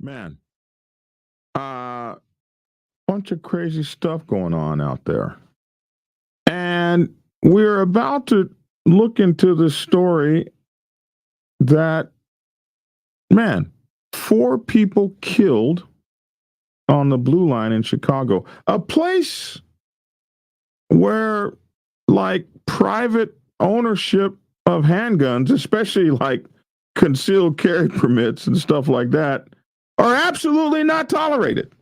Man, bunch of crazy stuff going on out there. And we're about to look into the story that, man, 4 people killed on the Blue Line in Chicago, a place where, like, private ownership of handguns, especially like concealed carry permits and stuff like that, are absolutely not tolerated.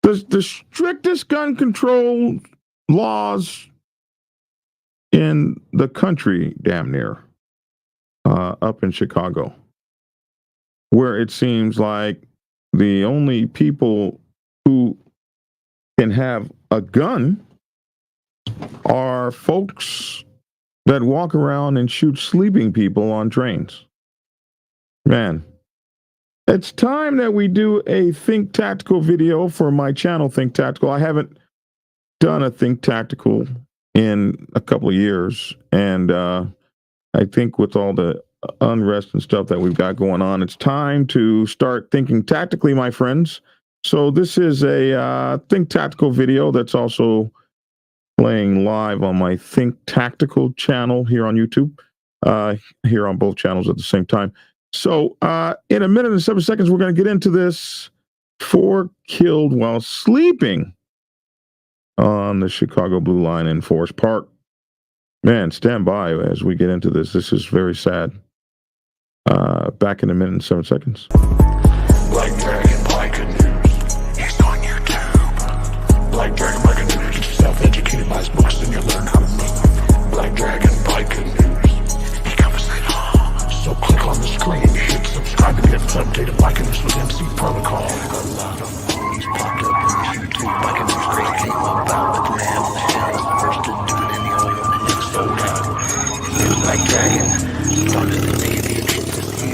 The strictest gun control laws in the country, damn near, up in Chicago, where it seems like the only people who can have a gun are folks that walk around and shoot sleeping people on trains. Man, it's time that we do a Think Tactical video for my channel, Think Tactical. I haven't done a Think Tactical in a couple of years, and I think with all the unrest and stuff that we've got going on, it's time to start thinking tactically, my friends. So this is a Think Tactical video that's also playing live on my Think Tactical channel here on YouTube, here on both channels at the same time. So in a minute and 7 seconds, we're going to get into this. 4 killed while sleeping on the Chicago Blue Line in Forest Park. Man, stand by as we get into this. This is very sad. Back in a minute and 7 seconds. Black Dragon Biker News. He's on YouTube. Black Dragon Biker News. Get yourself educated by his books and you'll learn how to move. Black Dragon Biker News. He covers it all. So click on the screen, hit subscribe to get updated Biker News with MC Protocol. A lot of movies popped up on YouTube. Biker News craze came about, but the man on the channel was the first to do it in the oil and it sold out. It was Black Dragon. Started the Navy.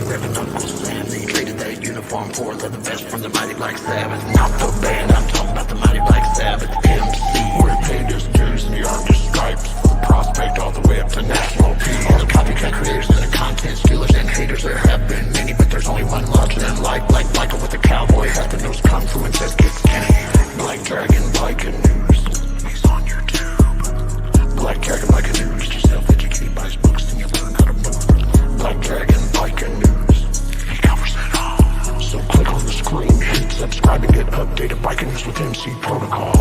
Reppin' Uncle Sam, they traded that uniform for the best from the Mighty Black Sabbath. Not the band, I'm talking about the Mighty Black Sabbath. MC, where he paid his dues and he earned his stripes. From prospect all the way up to national peace. All the copycat creators and the content stealers and haters, there have been many, but there's only one love to them. Like Michael with the cowboy hat that knows kung fu and says get skinny. Black Dragon Biker News, he's on YouTube. Black Dragon Biker News, get yourself educated by his books and you learn how to move. Black Dragon Biker News, he covers it all. So click on the screen, hit subscribe and get updated Biker News with MC Protocol.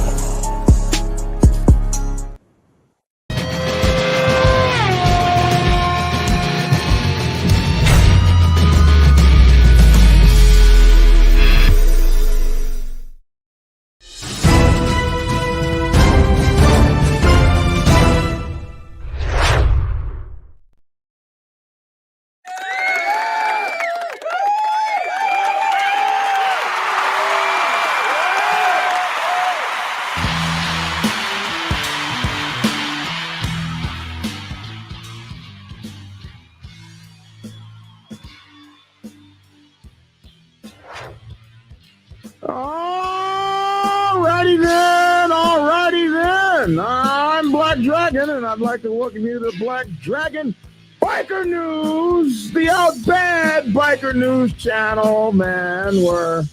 Alrighty then. I'm Black Dragon, and I'd like to welcome you to Black Dragon Biker News, the Out Bad Biker News channel, man, where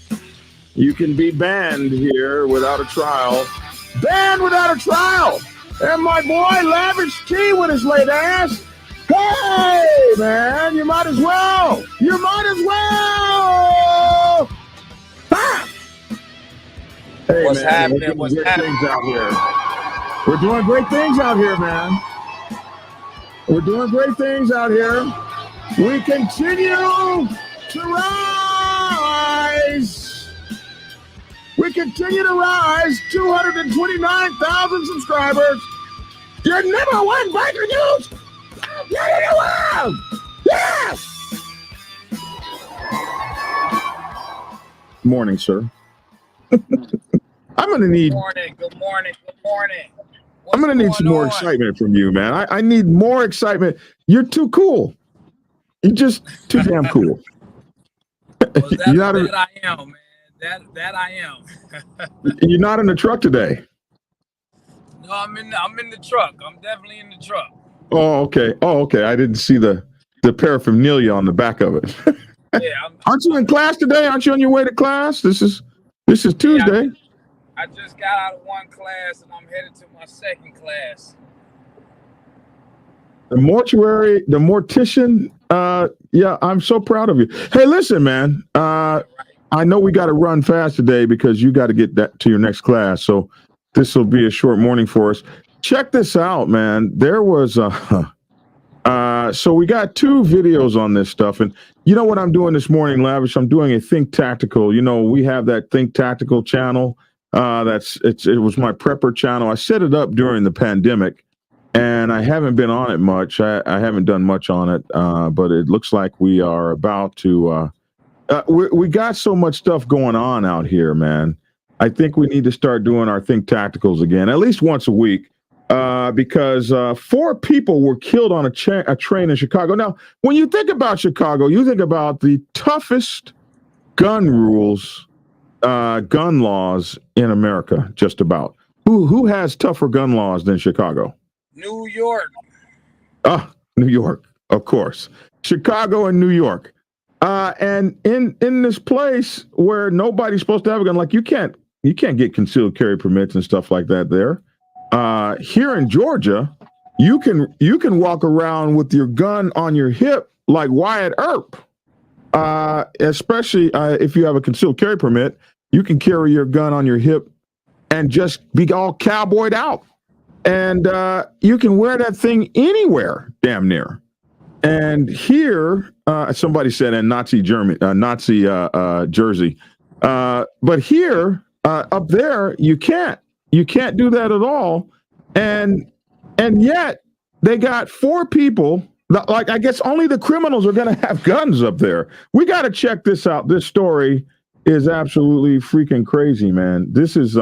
you can be banned here without a trial. Banned without a trial. And my boy Lavish T with his late ass. Hey, man, you might as well. You might as well. Ah! Hey, What's man, happening? What's happening? Out here. We're doing great things out here, man. We're doing great things out here. We continue to rise. We continue to rise. 229,000 subscribers. Your number one biker news. Yes. Morning, sir. I'm gonna need. Good morning. I'm gonna need some more excitement from you, man. I need more excitement. You're too cool. You're just too damn cool. Well, that I am, man. That I am. You're not in the truck today. No, I'm in the truck. I'm definitely in the truck. Oh, okay. I didn't see the paraphernalia on the back of it. Yeah, Aren't you in class today? Aren't you on your way to class? This is Tuesday. Yeah, I just got out of one class and I'm headed to my second class. The mortuary, the mortician. Yeah, I'm so proud of you. Hey, listen, man. I know we got to run fast today because you got to get that to your next class. So this will be a short morning for us. Check this out, man. There was so we got two videos on this stuff, and you know what I'm doing this morning, Lavish? I'm doing a Think Tactical. You know, we have that Think Tactical channel. It was my prepper channel. I set it up during the pandemic, and I haven't been on it much. I haven't done much on it, but it looks like we are about to. We got so much stuff going on out here, man. I think we need to start doing our Think Tacticals again, at least once a week. Because 4 people were killed on a train in Chicago. Now, when you think about Chicago, you think about the toughest gun rules, gun laws in America, just about. Who has tougher gun laws than Chicago? New York. New York, of course. Chicago and New York. And in this place where nobody's supposed to have a gun, like you can't get concealed carry permits and stuff like that there. Here in Georgia, you can walk around with your gun on your hip like Wyatt Earp. Especially if you have a concealed carry permit, you can carry your gun on your hip and just be all cowboyed out. And you can wear that thing anywhere, damn near. And here, somebody said in Nazi Jersey. But here, up there, you can't. You can't do that at all. And yet they got 4 people. Like, I guess only the criminals are going to have guns up there. We got to check this out. This story is absolutely freaking crazy, man. This is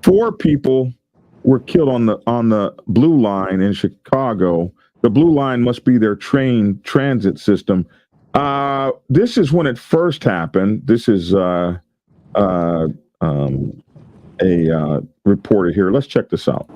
4 people were killed on the Blue Line in Chicago. The Blue Line must be their train transit system. This is when it first happened. This is a reporter here. Let's check this out.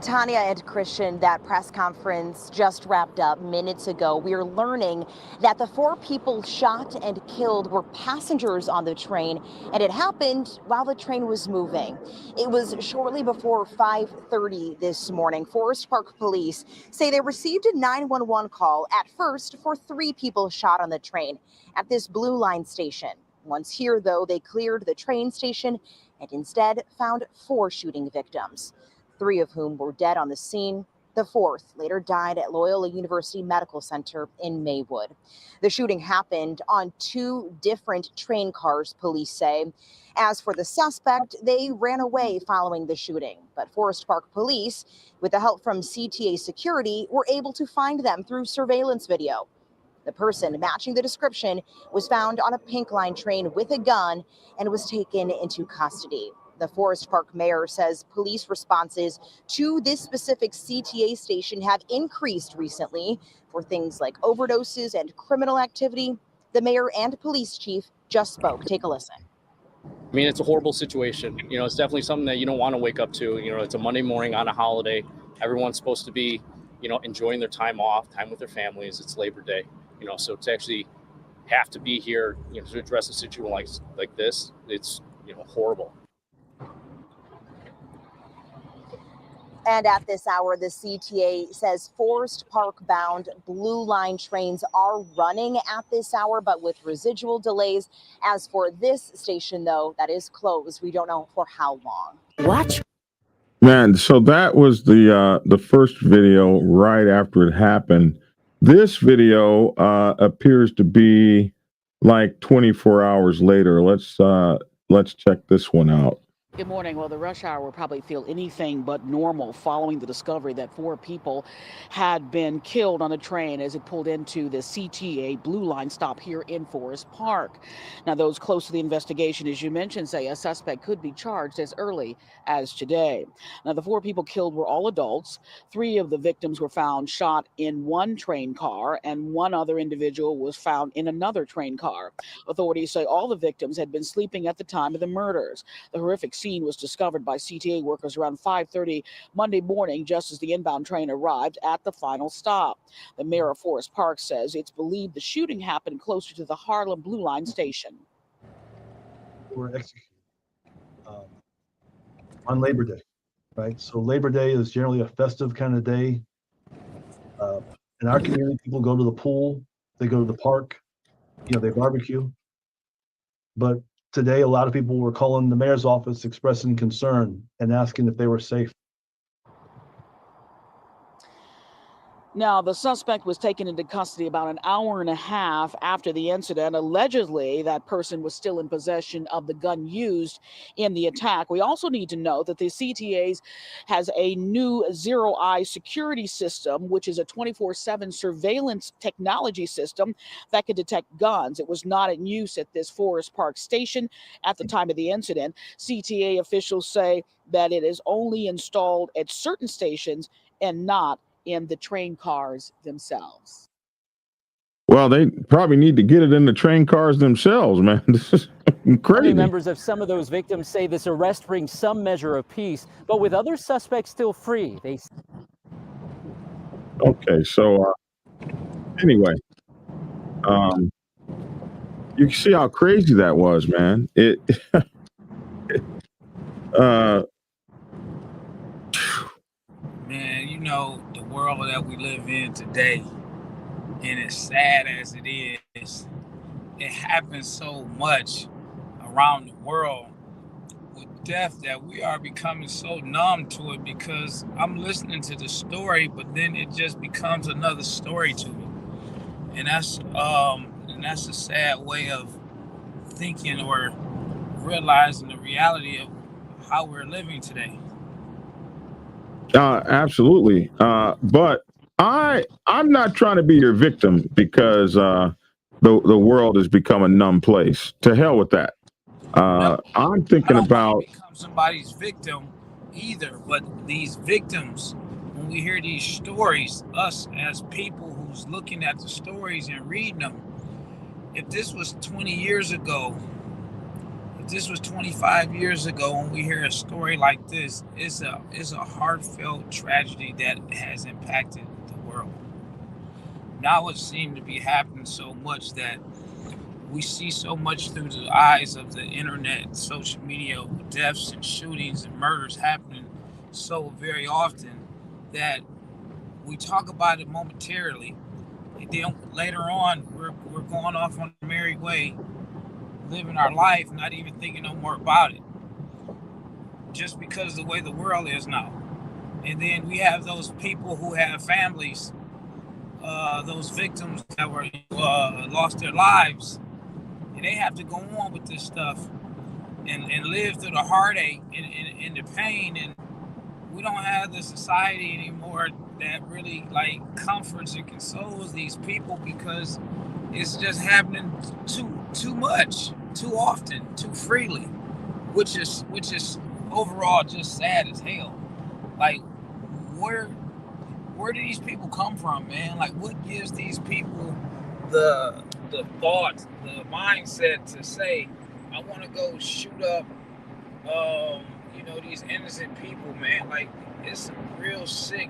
Tanya and Christian, that press conference just wrapped up minutes ago. We're learning that the 4 people shot and killed were passengers on the train, and it happened while the train was moving. It was shortly before 5:30 this morning. Forest Park police say they received a 911 call at first for 3 people shot on the train at this Blue Line station. Once here, though, they cleared the train station and instead found 4 shooting victims, 3 of whom were dead on the scene. The 4th later died at Loyola University Medical Center in Maywood. The shooting happened on 2 different train cars, police say. As for the suspect, they ran away following the shooting. But Forest Park police, with the help from CTA security, were able to find them through surveillance video. The person matching the description was found on a Pink Line train with a gun and was taken into custody. The Forest Park mayor says police responses to this specific CTA station have increased recently for things like overdoses and criminal activity. The mayor and police chief just spoke. Take a listen. I mean, it's a horrible situation. You know, it's definitely something that you don't want to wake up to. You know, it's a Monday morning on a holiday. Everyone's supposed to be, you know, enjoying their time off, time with their families. It's Labor Day, you know, so to actually have to be here, you know, to address a situation like this, it's, you know, horrible. And at this hour, the CTA says Forest Park bound Blue Line trains are running at this hour, but with residual delays. As for this station, though, that is closed. We don't know for how long. Watch. Man, so that was the first video right after it happened. This video appears to be like 24 hours later. Let's check this one out. Good morning. Well, the rush hour will probably feel anything but normal following the discovery that 4 people had been killed on a train as it pulled into the CTA Blue Line stop here in Forest Park. Now, those close to the investigation, as you mentioned, say a suspect could be charged as early as today. Now, the 4 people killed were all adults. 3 of the victims were found shot in one train car, and 1 other individual was found in another train car. Authorities say all the victims had been sleeping at the time of the murders. The horrific scene machine was discovered by CTA workers around 5:30 Monday morning, just as the inbound train arrived at the final stop. The mayor of Forest Park says it's believed the shooting happened closer to the Harlem Blue Line station. Were executed on Labor Day, right? So Labor Day is generally a festive kind of day. In our community, people go to the pool, they go to the park, they barbecue. But today, a lot of people were calling the mayor's office expressing concern and asking if they were safe. Now, the suspect was taken into custody about an hour and a half after the incident. Allegedly, that person was still in possession of the gun used in the attack. We also need to know that the CTAs has a new zero-eye security system, which is a 24/7 surveillance technology system that can detect guns. It was not in use at this Forest Park station at the time of the incident. CTA officials say that it is only installed at certain stations and not in the train cars themselves. Well, they probably need to get it in the train cars themselves, man. This is crazy. Members of some of those victims say this arrest brings some measure of peace, but with other suspects still free, they. Okay, so anyway, you can see how crazy that was, man. Man, the world that we live in today, and as sad as it is, it happens so much around the world with death that we are becoming so numb to it, because I'm listening to the story, but then it just becomes another story to me. And that's a sad way of thinking or realizing the reality of how we're living today. Absolutely. But I'm not trying to be your victim because the world has become a numb place. To hell with that. No, I'm thinking I don't about want to become somebody's victim either, but these victims, when we hear these stories, us as people who's looking at the stories and reading them, if this was 20 years ago, if this was 25 years ago, when we hear a story like this, it's a heartfelt tragedy that has impacted the world. Now it seems to be happening so much that we see so much through the eyes of the internet, social media, deaths and shootings and murders happening so very often that we talk about it momentarily. And then later on, we're going off on a merry way, living our life, not even thinking no more about it, just because of the way the world is now. And then we have those people who have families, those victims that were lost their lives, and they have to go on with this stuff and live through the heartache and the pain. And we don't have the society anymore that really comforts and consoles these people, because it's just happening too much, too often, too freely, which is overall just sad as hell. Where do these people come from, man? What gives these people the thought, the mindset to say, I want to go shoot up these innocent people, man? It's some real sick,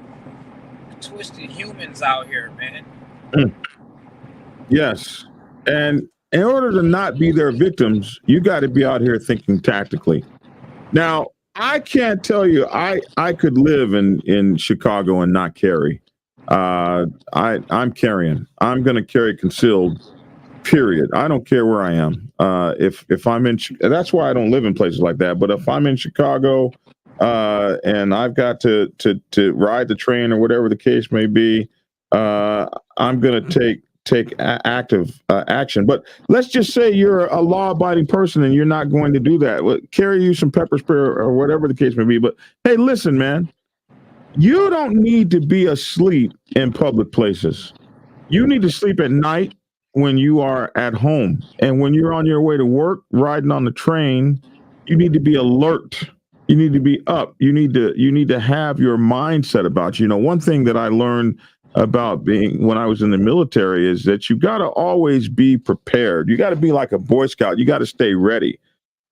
twisted humans out here, man. yes, and in order to not be their victims, you got to be out here thinking tactically. Now, I can't tell you I could live in Chicago and not carry. I'm carrying. I'm going to carry concealed. Period. I don't care where I am. If I'm in, that's why I don't live in places like that. But if I'm in Chicago and I've got to ride the train or whatever the case may be, I'm going to take active action. But let's just say you're a law-abiding person and you're not going to do that. Well, carry you some pepper spray or whatever the case may be. But hey, listen, man, you don't need to be asleep in public places. You need to sleep at night when you are at home, and when you're on your way to work, riding on the train, you need to be alert. You need to be up. You need to have your mindset about you. One thing that I learned about being when I was in the military is that you got to always be prepared. You got to be like a Boy Scout. You got to stay ready.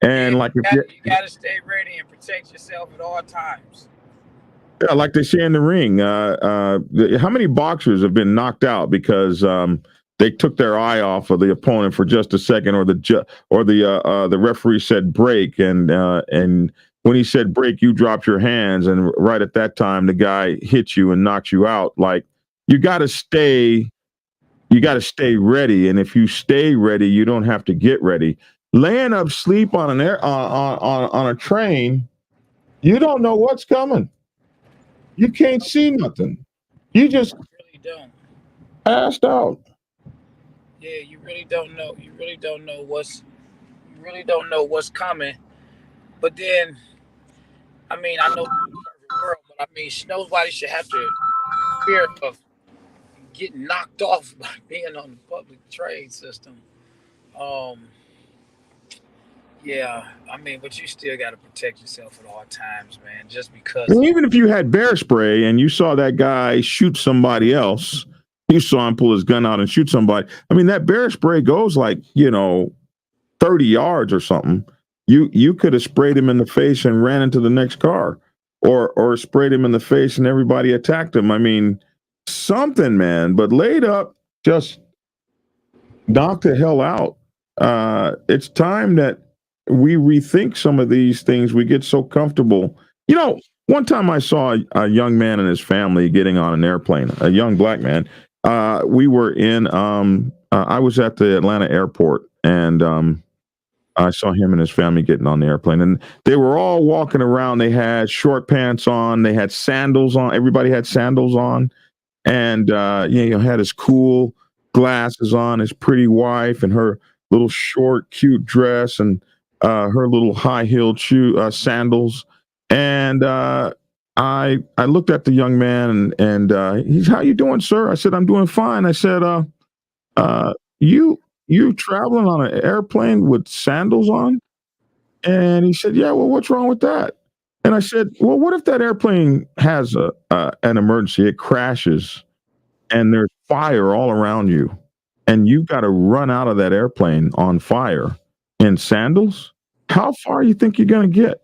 And Yeah, like if you gotta stay ready and protect yourself at all times. yeah, like they say in the ring, how many boxers have been knocked out because they took their eye off of the opponent for just a second, or the referee said break, and when he said break, you dropped your hands, and right at that time, the guy hits you and knocks you out. Like you got to stay, you got to stay ready, and if you stay ready, you don't have to get ready. Laying up sleep on an air on a train, you don't know what's coming. You can't see nothing. You just You really don't. passed out. Yeah, you really don't know. You really don't know what's coming. But then, I mean, I know it's a perfect world, but I mean, nobody should have to fear of getting knocked off by being on the public train system. Um, yeah, I mean, but you still got to protect yourself at all times, man. Just because. And even if you had bear spray and you saw that guy shoot somebody else, you saw him pull his gun out and shoot somebody. I mean, that bear spray goes like 30 yards or something. You could have sprayed him in the face and ran into the next car, or sprayed him in the face and everybody attacked him. I mean, something, man. But laid up, just knock the hell out. It's time that we rethink some of these things. We get so comfortable. One time I saw a young man and his family getting on an airplane, a young black man. We were I was at the Atlanta airport, and I saw him and his family getting on the airplane, and they were all walking around. They had short pants on, they had sandals on. Everybody had sandals on, and had his cool glasses on, his pretty wife, and her little short, cute dress, and her little high-heeled sandals. And I looked at the young man, and he's, "How you doing, sir?" I said, "I'm doing fine." I said, uh, "You traveling on an airplane with sandals on?" And he said, "Yeah. Well, what's wrong with that?" And I said, "Well, what if that airplane has an emergency? It crashes, and there's fire all around you, and you got to run out of that airplane on fire in sandals. How far you think you're going to get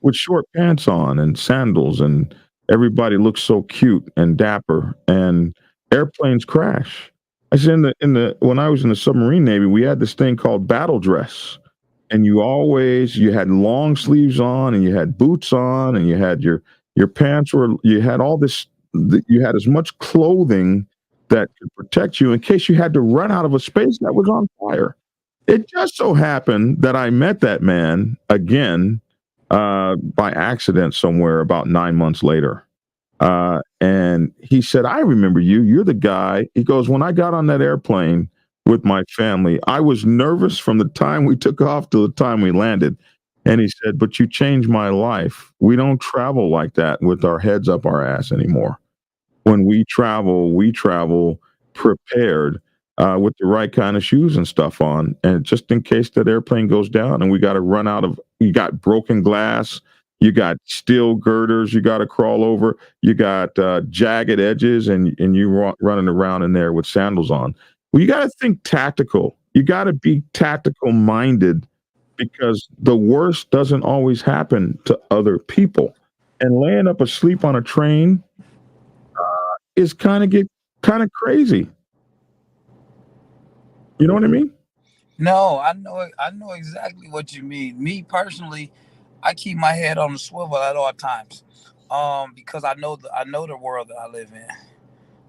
with short pants on and sandals, and everybody looks so cute and dapper, and airplanes crash?" I said, in the when I was in the submarine navy, we had this thing called battle dress, and you had long sleeves on, and you had boots on, and you had your pants were you had all this you had as much clothing that could protect you in case you had to run out of a space that was on fire. It just so happened that I met that man again by accident somewhere about 9 months later. And he said, "I remember you. You're the guy." He goes, "When I got on that airplane with my family, I was nervous from the time we took off to the time we landed." And he said, "But you changed my life. We don't travel like that with our heads up our ass anymore. When we travel prepared with the right kind of shoes and stuff on, and just in case that airplane goes down and we got to run out of, you got broken glass, you got steel girders, you got to crawl over, you got jagged edges, and running around in there with sandals on. Well, you got to think tactical. You got to be tactical minded, because the worst doesn't always happen to other people. And laying up asleep on a train is kind of crazy. You know what I mean? No, I know exactly what you mean. Me personally, I keep my head on the swivel at all times, because I know the world that I live in.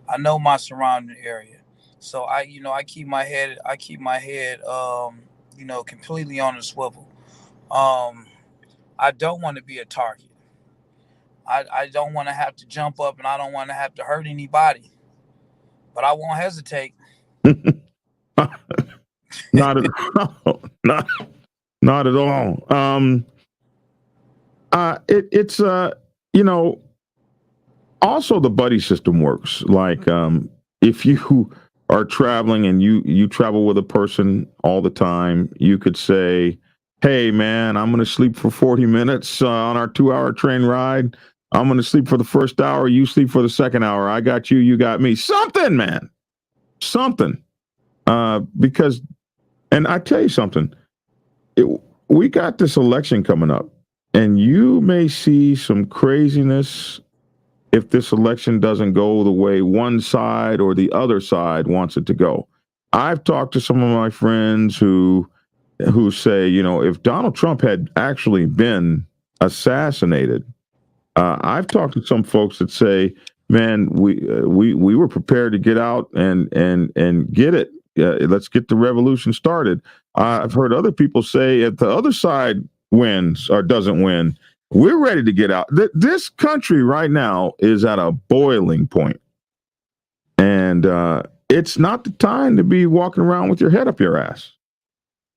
I know my surrounding area, so I keep my head, completely on the swivel. Um, I don't want to be a target. I don't want to have to jump up, and I don't want to have to hurt anybody, but I won't hesitate. Not at all. Not at all. It's you know, also the buddy system works. Like if you are traveling and you travel with a person all the time, you could say, "Hey man, I'm going to sleep for 40 minutes on our 2-hour train ride. I'm going to sleep for the first hour, you sleep for the second hour. I got you, you got me." Something, man. Something. Because, and I tell you something, it, we got this election coming up, and you may see some craziness if this election doesn't go the way one side or the other side wants it to go. I've talked to some of my friends who say, if Donald Trump had actually been assassinated, I've talked to some folks that say, man, we were prepared to get out and get it. Let's get the revolution started. I've heard other people say if the other side wins or doesn't win, we're ready to get out. This country right now is at a boiling point, and it's not the time to be walking around with your head up your ass.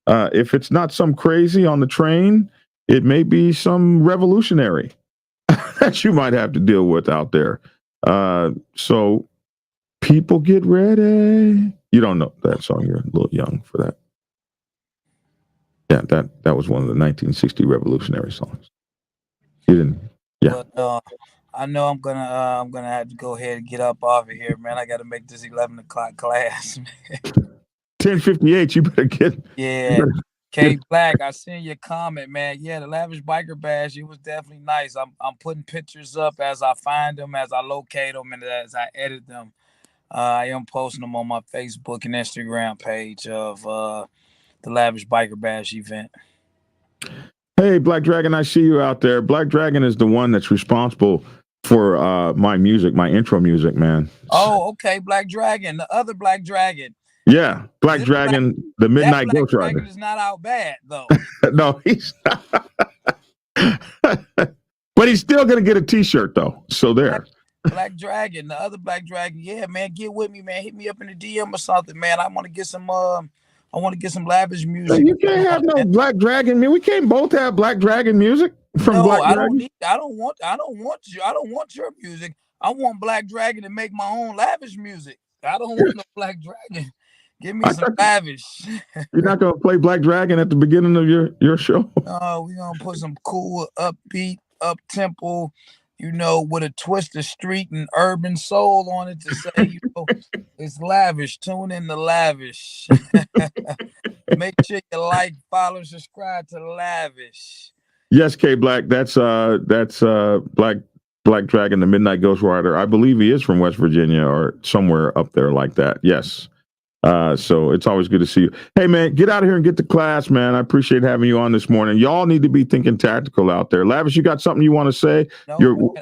If it's not some crazy on the train, it may be some revolutionary that you might have to deal with out there. So people get ready. You don't know that song. You're a little young for that. Yeah, that was one of the 1960 revolutionary songs. You didn't. Yeah. But I know I'm gonna have to go ahead and get up off of here, man. I got to make this 11 o'clock class. 10:58. You better get. Yeah. K Black, I seen your comment, man. Yeah, the Lavish Biker Bash, it was definitely nice. I'm putting pictures up as I find them, as I locate them, and as I edit them. I am posting them on my Facebook and Instagram page of the Lavish Biker Bash event. Hey, Black Dragon, I see you out there. Black Dragon is the one that's responsible for my music, my intro music, man. Oh, okay, Black Dragon, the other Black Dragon. Yeah, Black Dragon, the Midnight Ghost Rider. Dragon is not out bad, though. No, he's not. But he's still going to get a T-shirt, though. So there. Black Dragon, the other Black Dragon. Yeah, man, get with me, man. Hit me up in the DM or something, man. I want to get some lavish music. You can't have no Black Dragon music. We can't both have Black Dragon music from Black Dragon. I don't want your music. I want Black Dragon to make my own lavish music. I don't want no Black Dragon. Give me some lavish. You're not gonna play Black Dragon at the beginning of your show? No, we're gonna put some cool, upbeat, up tempo, with a twist of street and urban soul on it to say, it's lavish. Tune in to lavish. Make sure you like, follow, and subscribe to lavish. Yes, K Black. That's Black Dragon, the Midnight Ghost Rider. I believe he is from West Virginia or somewhere up there like that. Yes. So it's always good to see you. Hey, man, get out of here and get to class, man. I appreciate having you on this morning. Y'all need to be thinking tactical out there. Lavish, you got something you want to say? No,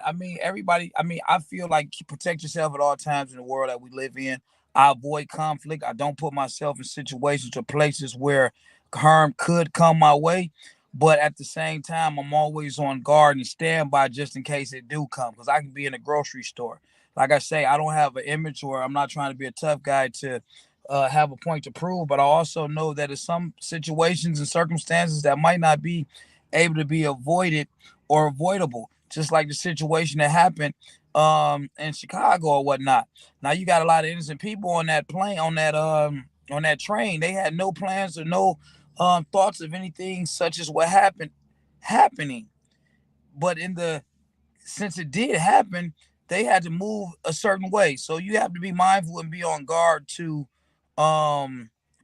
everybody, I feel like protect yourself at all times in the world that we live in. I avoid conflict. I don't put myself in situations or places where harm could come my way. But at the same time, I'm always on guard and standby just in case it do come. Because I can be in a grocery store. Like I say, I don't have an image or I'm not trying to be a tough guy to have a point to prove, but I also know that in some situations and circumstances that might not be able to be avoided or avoidable, just like the situation that happened in Chicago or whatnot. Now you got a lot of innocent people on that plane, on that train. They had no plans or no thoughts of anything such as what happening. But since it did happen, they had to move a certain way. So you have to be mindful and be on guard to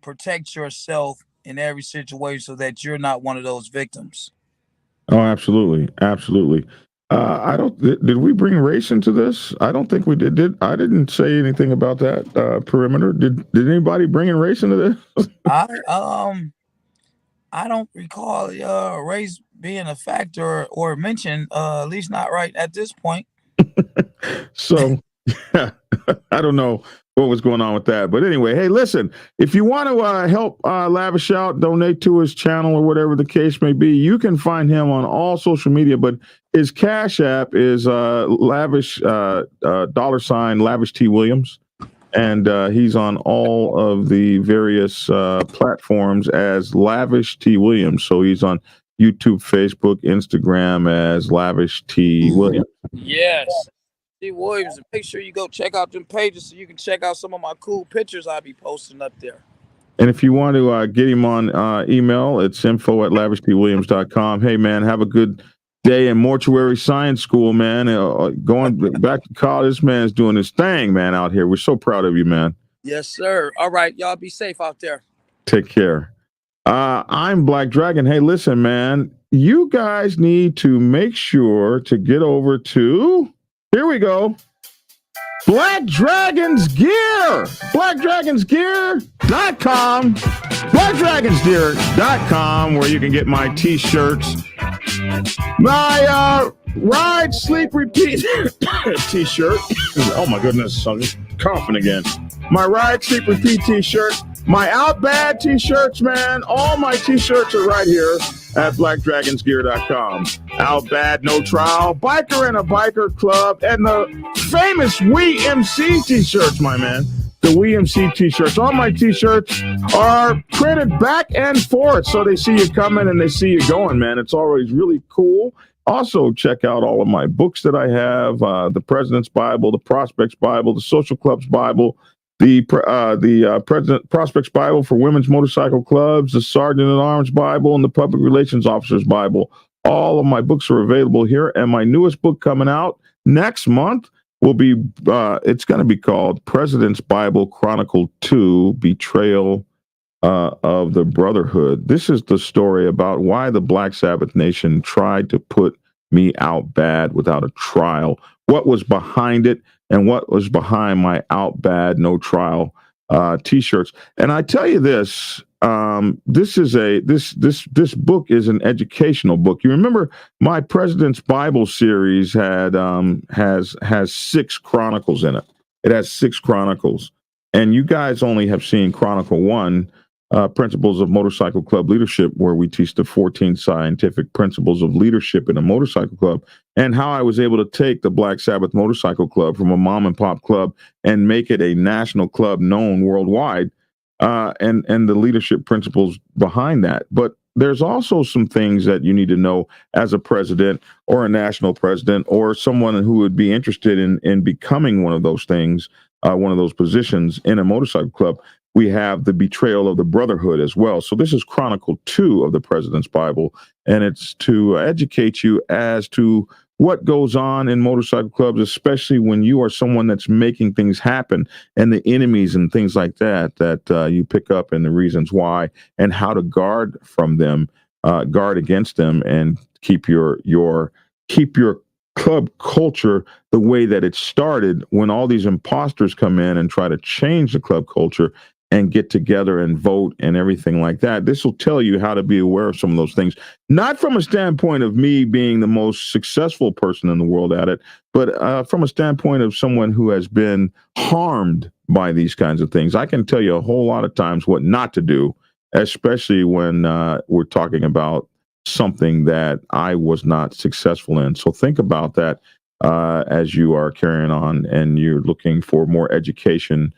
protect yourself in every situation so that you're not one of those victims. Oh, absolutely. Absolutely. Did we bring race into this? I don't think we did. I didn't say anything about that perimeter. Did anybody bring in race into this? I don't recall race being a factor or mentioned, at least not right at this point. So yeah, I don't know what was going on with that. But anyway, hey, listen, if you want to help Lavish out, donate to his channel or whatever the case may be, you can find him on all social media. But his Cash App is Lavish $ Lavish T Williams. And he's on all of the various platforms as Lavish T Williams. So he's on YouTube, Facebook, Instagram as Lavish T Williams. Yes. T Williams, and make sure you go check out them pages so you can check out some of my cool pictures I'll be posting up there. And if you want to get him on email, it's info@lavishtwilliams.com. Hey, man, have a good day in mortuary science school, man. Going back to college, this man's doing his thing, man, out here. We're so proud of you, man. Yes, sir. All right, y'all be safe out there. Take care. I'm Black Dragon. Hey, listen, man, you guys need to make sure to get over to, here we go, Black Dragons Gear. BlackDragonsGear.com. BlackDragonsGear.com, where you can get my t-shirts, my Ride, Sleep, Repeat t-shirt. Oh my goodness, I'm just coughing again. My Ride, Sleep, Repeat t-shirt. My Out Bad t-shirts, man. All my t-shirts are right here at BlackDragonsGear.com. Out Bad, No Trial, Biker in a Biker Club, and the famous We MC t-shirts, my man. The We MC t-shirts. All my t-shirts are printed back and forth, so they see you coming and they see you going, man. It's always really cool. Also, check out all of my books that I have, the President's Bible, the Prospects Bible, the Social Club's Bible, the President Prospects Bible for Women's Motorcycle Clubs, the Sergeant at Arms Bible, and the Public Relations Officer's Bible. All of my books are available here, and my newest book coming out next month will be, it's going to be called President's Bible Chronicle 2, Betrayal of the Brotherhood. This is the story about why the Black Sabbath Nation tried to put me out bad without a trial, what was behind it, and what was behind my Out Bad No Trial t-shirts. And I tell you this, this book is an educational book. You remember my President's Bible series has 6 chronicles in it. It has 6 chronicles, and you guys only have seen Chronicle 1, Principles of Motorcycle Club Leadership, where we teach the 14 scientific principles of leadership in a motorcycle club, and how I was able to take the Black Sabbath Motorcycle Club from a mom and pop club and make it a national club known worldwide, and the leadership principles behind that. But there's also some things that you need to know as a president or a national president or someone who would be interested in becoming one of those things, one of those positions in a motorcycle club. We have the betrayal of the brotherhood as well. So this is Chronicle 2 of the President's Bible, and it's to educate you as to what goes on in motorcycle clubs, especially when you are someone that's making things happen, and the enemies and things like that you pick up, and the reasons why, and how to guard from them, guard against them, and keep your club culture the way that it started, when all these imposters come in and try to change the club culture and get together and vote and everything like that. This will tell you how to be aware of some of those things, not from a standpoint of me being the most successful person in the world at it, but from a standpoint of someone who has been harmed by these kinds of things. I can tell you a whole lot of times what not to do, especially when we're talking about something that I was not successful in. So think about that as you are carrying on and you're looking for more education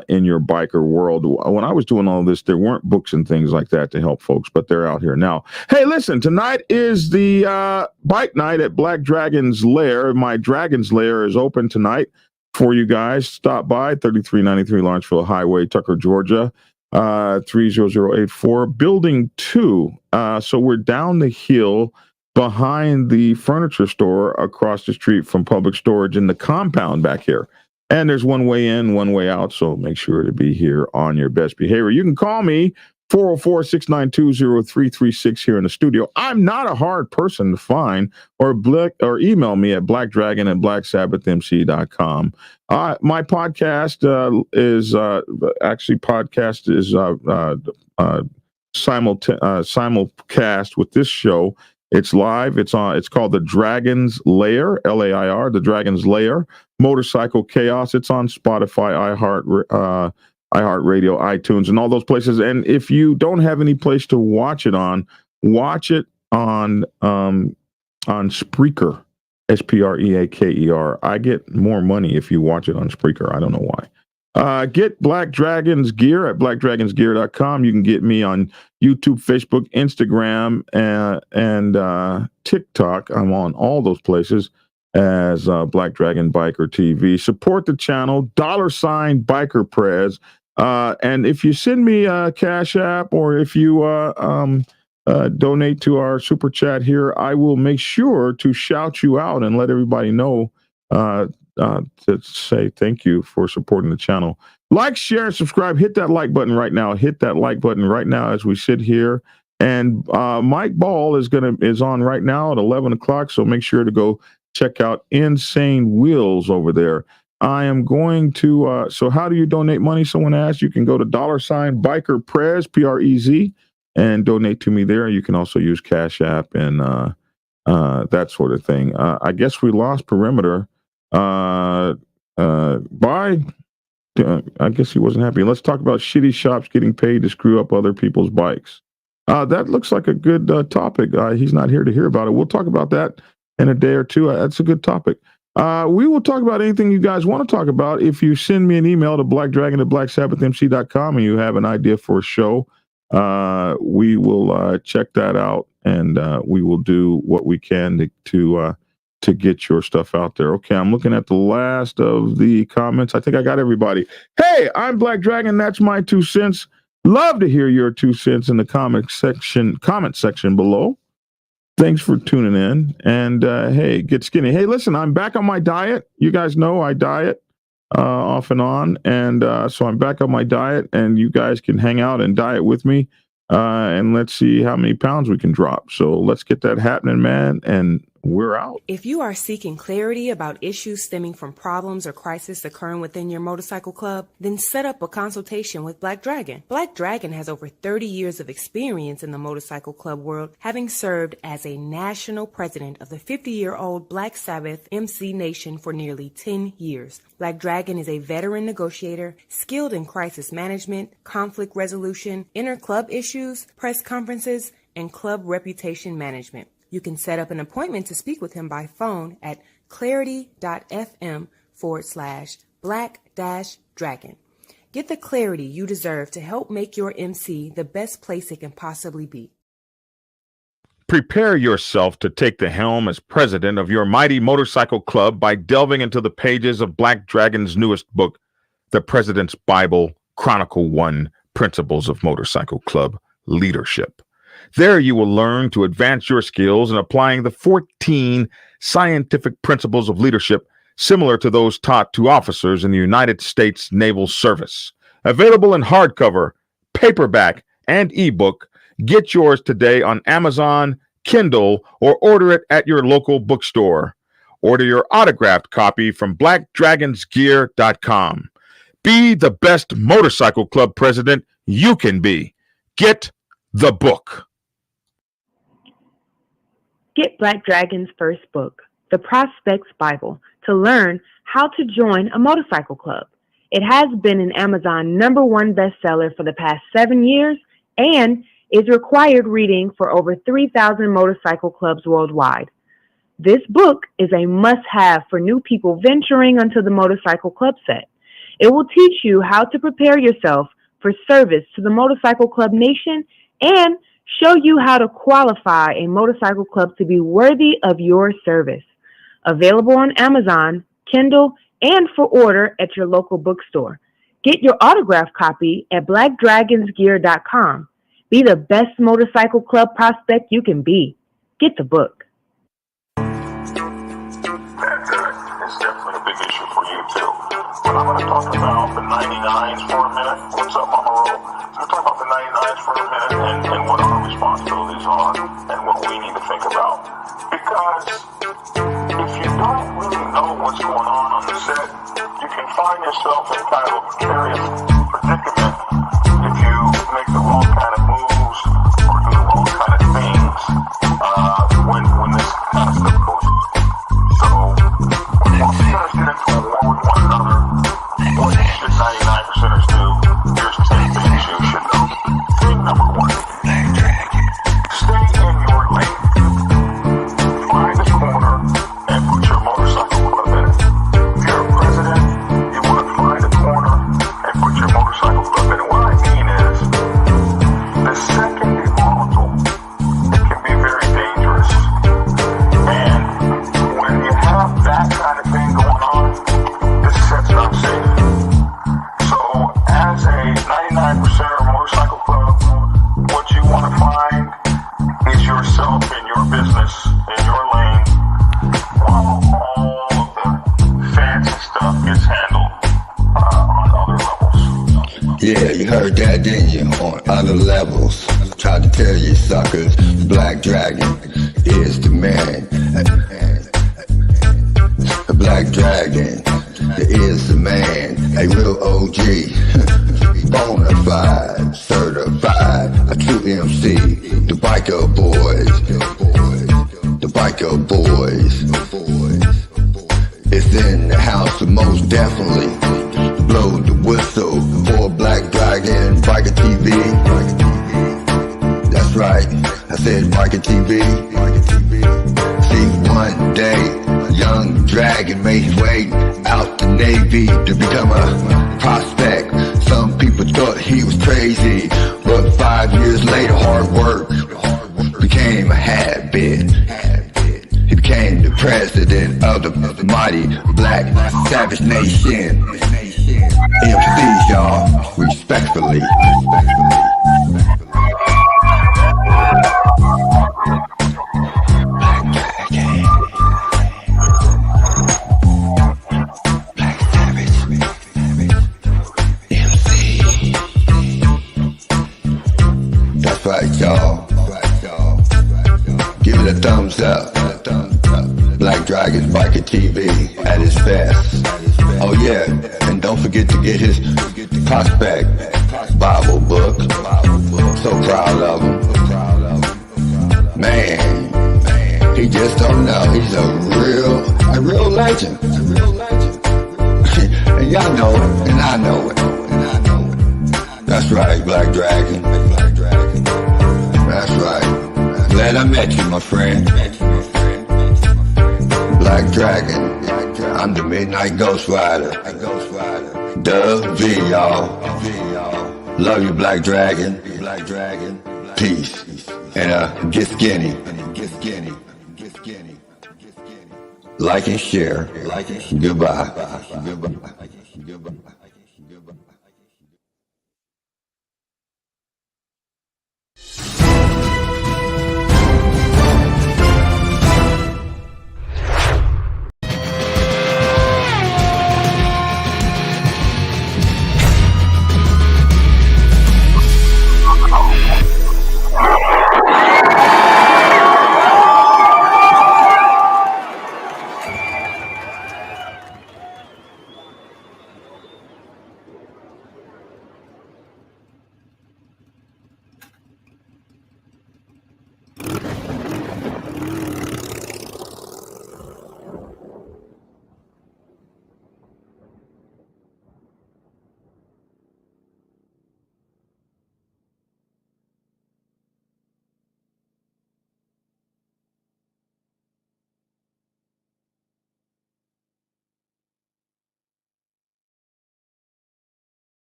in your biker world. When I was doing all this, there weren't books and things like that to help folks, but they're out here now. Hey, listen, tonight is the bike night at Black Dragon's Lair. My Dragon's Lair is open tonight for you guys. Stop by 3393 Lawrenceville Highway, Tucker, Georgia, 30084, Building 2. So we're down the hill behind the furniture store across the street from Public Storage in the compound back here. And there's one way in, one way out, so make sure to be here on your best behavior. You can call me, 404-692-0336 here in the studio. I'm not a hard person to find, or email me at blackdragon@blacksabbathmc.com. My podcast simulcast with this show. It's live. It's called The Dragon's Lair, Lair, The Dragon's Lair, Motorcycle Chaos. It's on Spotify, iHeartRadio, iTunes, and all those places. And if you don't have any place to watch it on Spreaker, Spreaker. I get more money if you watch it on Spreaker. I don't know why. Get Black Dragon's Gear at blackdragonsgear.com. You can get me on YouTube, Facebook, Instagram, and TikTok. I'm on all those places as Black Dragon Biker TV. Support the channel, $ BikerPrez. And if you send me a Cashapp, or if you donate to our super chat here, I will make sure to shout you out and let everybody know to say thank you for supporting the channel. Like, share, subscribe. Hit that like button right now. Hit that like button right now as we sit here. And Mike Ball is on right now at 11 o'clock. So make sure to go check out Insane Wheels over there. I am going to. So how do you donate money? Someone asked. You can go to $BikerPrez, PREZ, and donate to me there. You can also use Cashapp and that sort of thing. I guess we lost Perimeter. I guess he wasn't happy. Let's talk about shitty shops getting paid to screw up other people's bikes. That looks like a good topic. He's not here to hear about it. We'll talk about that in a day or two. That's a good topic. We will talk about anything you guys want to talk about. If you send me an email to blackdragon@blacksabbathmc.com and you have an idea for a show, we will check that out, and we will do what we can to get your stuff out there. Okay, I'm looking at the last of the comments. I think I got everybody. Hey, I'm Black Dragon. That's my 2 cents. Love to hear your 2 cents in the comment section below. Thanks for tuning in. And hey, get skinny. Hey, listen, I'm back on my diet. You guys know I diet off and on. And so I'm back on my diet, and you guys can hang out and diet with me. And let's see how many pounds we can drop. So let's get that happening, man. And we're out. If you are seeking clarity about issues stemming from problems or crises occurring within your motorcycle club, then set up a consultation with Black Dragon. Black Dragon has over 30 years of experience in the motorcycle club world, having served as a national president of the 50-year-old Black Sabbath MC Nation for nearly 10 years. Black Dragon is a veteran negotiator, skilled in crisis management, conflict resolution, inter-club issues, press conferences, and club reputation management. You can set up an appointment to speak with him by phone at clarity.fm/black-dragon. Get the clarity you deserve to help make your MC the best place it can possibly be. Prepare yourself to take the helm as president of your mighty motorcycle club by delving into the pages of Black Dragon's newest book, The President's Bible, Chronicle 1, Principles of Motorcycle Club Leadership. There you will learn to advance your skills in applying the 14 scientific principles of leadership similar to those taught to officers in the United States Naval Service. Available in hardcover, paperback, and ebook. Get yours today on Amazon, Kindle, or order it at your local bookstore. Order your autographed copy from blackdragonsgear.com. Be the best motorcycle club president you can be. Get the book. Get Black Dragon's first book, The Prospect's Bible, to learn how to join a motorcycle club. It has been an Amazon #1 bestseller for the past 7 years and is required reading for over 3,000 motorcycle clubs worldwide. This book is a must-have for new people venturing onto the motorcycle club set. It will teach you how to prepare yourself for service to the motorcycle club nation and show you how to qualify a motorcycle club to be worthy of your service. Available on Amazon, Kindle, and for order at your local bookstore. Get your autographed copy at blackdragonsgear.com. Be the best motorcycle club prospect you can be. Get the book. It's definitely a big issue for you too. But I'm going to talk about the 99s for a minute. What's up, Mama Roll? I'm going to talk about the 99s for a minute and what our responsibilities are and what we need to think about. Because if you don't really know what's going on the set, you can find yourself in kind of a precarious predicament if you make the wrong kind of moves or do the wrong kind of things when this kind of stuff goes on. So, when most percenters get into a war with one another, what should 99%ers do? Here's 10 things you should know. Thing number 1, stay in your lane. Find a corner and put your motorcycle club in it. If you're a president, you want to find a corner and put your motorcycle club in it. Yeah, you heard that, didn't you? On other levels, tried to tell you suckers, Black Dragon is the man. The Black Dragon is the man, a real OG, bona fide, certified, a true MC, the Biker Boys, the Biker Boys. It's in the house, so most definitely blow the whistle for Black Dragon Biker TV. That's right, I said Biker TV. See, one day, young Dragon made his way out the Navy to become a prospect. Some people thought he was crazy, but 5 years later, hard work became a habit. He became the president of the mighty Black Savage Nation. MCs, y'all, respectfully. Black Savage, MC. That's right, y'all. Give it a thumbs up. Black Dragon Biker TV at his best. Oh yeah, and don't forget to get his prospect Bible book. So proud of him. Man, he just don't know. He's a real legend. And y'all know it, and I know it. That's right, Black Dragon. That's right. Glad I met you, my friend. Black Dragon, I'm the Midnight Ghost Rider. The V, y'all. Love you, Black Dragon. Peace. And get skinny. Like and share. Goodbye.